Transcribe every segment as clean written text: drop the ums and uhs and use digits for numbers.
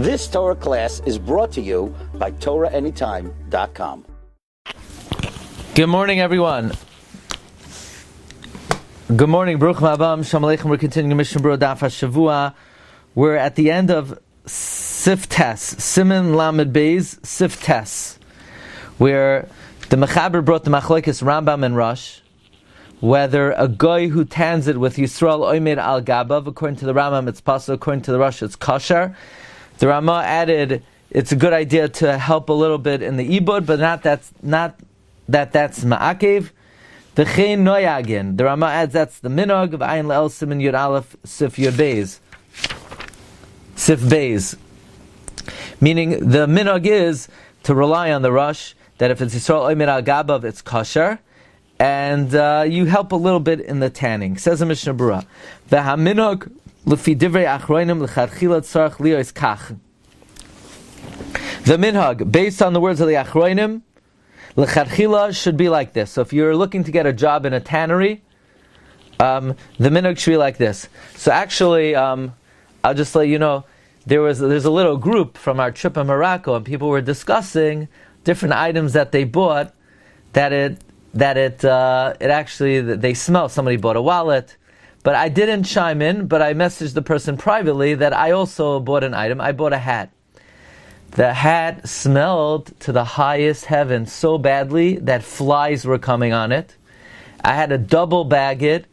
This Torah class is brought to you by TorahAnytime.com. Good morning, everyone. Good morning, Baruch Ha'abam, Shalom Aleichem. We're continuing Mishna Berura Daf Hashavua. We're at the end of Sif Tes, Siman Lamed Beis, Sif Tes, where the Mechaber brought the Machlokes Rambam and Rosh, whether a guy who tans it with Yisrael Oimed al Gabav, according to the Rambam it's possible, according to the Rosh it's kosher. The Rama added it's a good idea to help a little bit in the ibud, but not that's ma'akev. The chen noyagin. The Rama adds that's the Minhag of Ayin Le'el Siman Yud Aleph Sif Yud Beis. Sif Beis. Meaning the Minhag is to rely on the Rosh, that if it's Yisrael Oimed al Gabav, it's kosher, and you help a little bit in the tanning. Says the Mishna Berura, V'ha Minhag l'fi divrei achronim l'chadchila tzarich liyos kach. The Minhag, based on the words of the achronim, l'chadchila should be like this. So if you're looking to get a job in a tannery, the Minhag should be like this. So actually, I'll just let you know, there's a little group from our trip in Morocco, and people were discussing different items that they bought, that actually they smell. Somebody bought a wallet, but I didn't chime in, but I messaged the person privately that I also bought an item. I bought a hat. The hat smelled to the highest heaven so badly that flies were coming on it. I had to double bag it.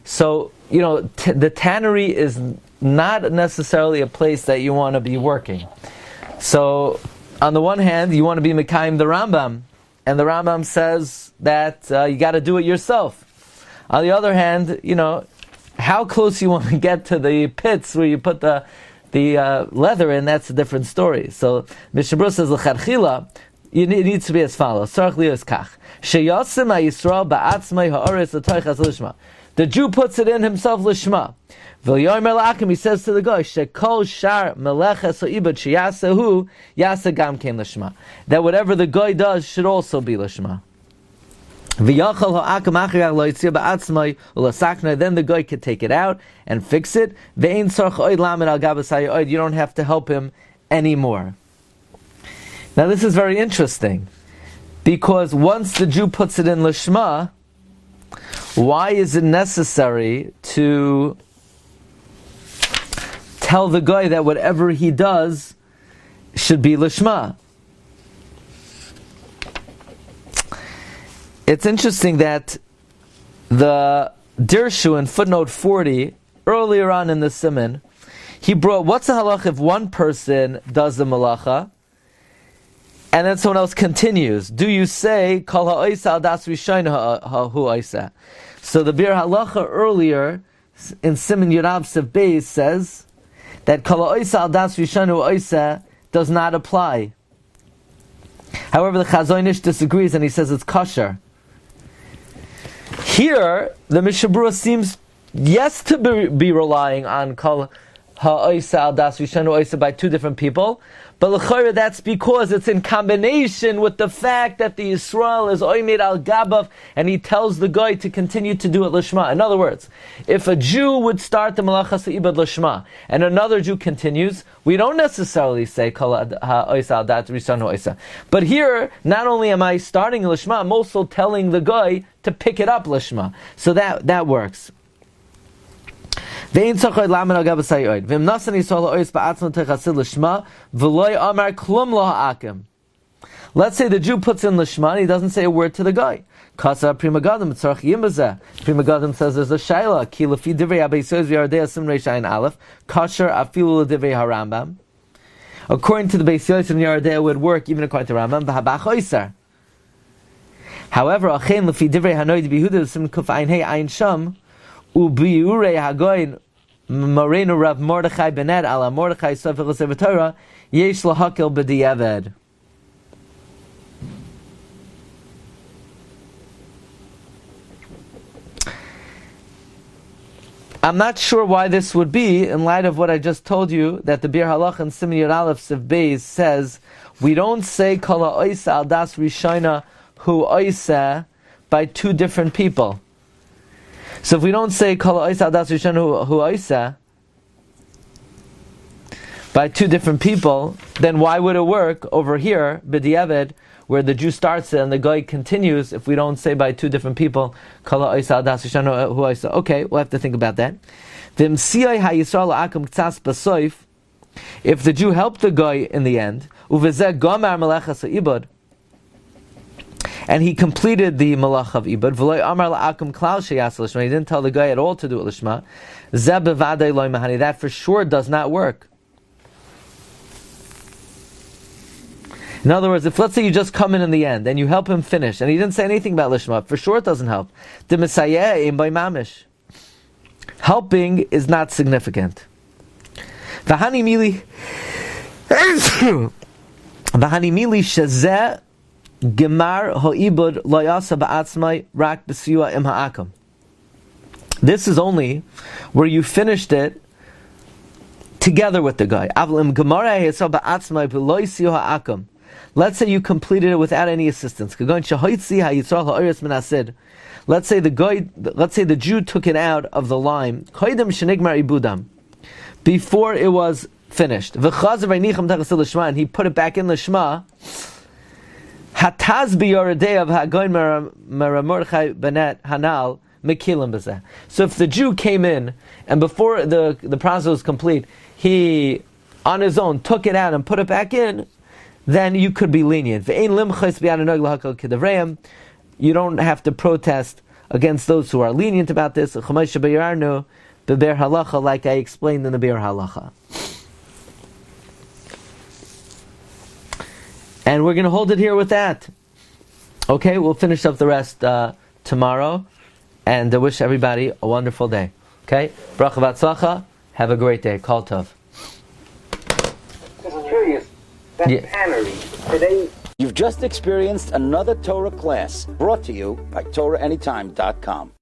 So, the tannery is not necessarily a place that you want to be working. So, on the one hand, you want to be Mekayim the Rambam, and the Rambam says that you got to do it yourself. On the other hand, how close you want to get to the pits where you put the leather in, that's a different story. So Mishna Berura says l'chadchila, it needs to be as follows. Tzarich liyos kach. Sheyasim ha'Yisrael ba'atzmai ha'oretz l'toichas lishma. The Jew puts it in himself lishma. V'yomer la'akim, he says to the guy, shekol shar meleches ha'ibad sheyasehu yase gam kein lishma. That whatever the guy does should also be lishma. Then the guy could take it out and fix it. You don't have to help him anymore. Now this is very interesting, because once the Jew puts it in lishma, why is it necessary to tell the guy that whatever he does should be lishma? It's interesting that the Dirshu in footnote 40, earlier on in the Siman, he brought, what's the halach if one person does the malacha, and then someone else continues? Do you say, Kol ha'oisa al das rishon ha'hu oisa? So the Bir Halacha earlier, in Siman Yurav Sif Beis, says that Kol ha'oisa al das rishon ha'hu oisa does not apply. However, the Chazon Ish disagrees, and he says it's kosher. Here, the Mishna Berura seems, yes, to be relying on Kol ha'oisa al das rishon ha'hu oisa by two different people, but l'chayra that's because it's in combination with the fact that the Yisrael is oimed al gabav, and he tells the guy to continue to do it lishma. In other words, if a Jew would start the malachas ibad lishma, and another Jew continues, we don't necessarily say kol ha'oisa al das rishon ha'hu oisa. But here, not only am I starting lishma, I'm also telling the guy to pick it up lishma. So that works. Let's say the Jew puts in lishma and he doesn't say a word to the guy. Prima Gadam says there's a shaila ki lefi divrei abeisos v'yardei asim reishayin aleph kasher afilu l'divrei harambam. According to the Beis Yosef and Yardei, it would work even according to Rambam. V'habach oiser. However, achein lefi divrei hanoid bihuda sim kuf ein hey ein sham ubiurei hagoyin Morenu Rav Mordechai Benet ala Mordechai Sofer l'Sefer Torah yesh lahakel b'diavad. I'm not sure why this would be, in light of what I just told you, that the Bir Halach and Siman Yud Aleph Sif Beis says, we don't say Kol ha'oisa al das rishona hu oisa by two different people. So if we don't say Kol ha'oisa al das rishona hu oisa, by two different people, then why would it work over here, b'diavad, where the Jew starts it and the guy continues, if we don't say by two different people, okay, we'll have to think about that. If the Jew helped the guy in the end, and he completed the malach of ibad, he didn't tell the guy at all to do it lishma, that for sure does not work. In other words, if let's say you just come in the end and you help him finish, and he didn't say anything about lishma, for sure it doesn't help. The Messiah by mamish. Helping is not significant. V'hani mili shezeh gemar ho'ibud lo yasa ba'atzmai rak b'siyua im ha'akam. This is only where you finished it together with the guy. Avlim gemara yasa ba'atzmai b'lo yisiu ha'akam. Let's say you completed it without any assistance. Let's say the Jew took it out of the lime before it was finished, and he put it back in the Shema. So if the Jew came in and before the process was complete, he on his own took it out and put it back in, then you could be lenient. You don't have to protest against those who are lenient about this, like I explained in the Be'er Halacha. And we're going to hold it here with that. Okay, we'll finish up the rest tomorrow, and I wish everybody a wonderful day. Okay, bracha v'atzlacha, have a great day. Kol tov. Just curious. That tannery today. You've just experienced another Torah class brought to you by TorahAnytime.com.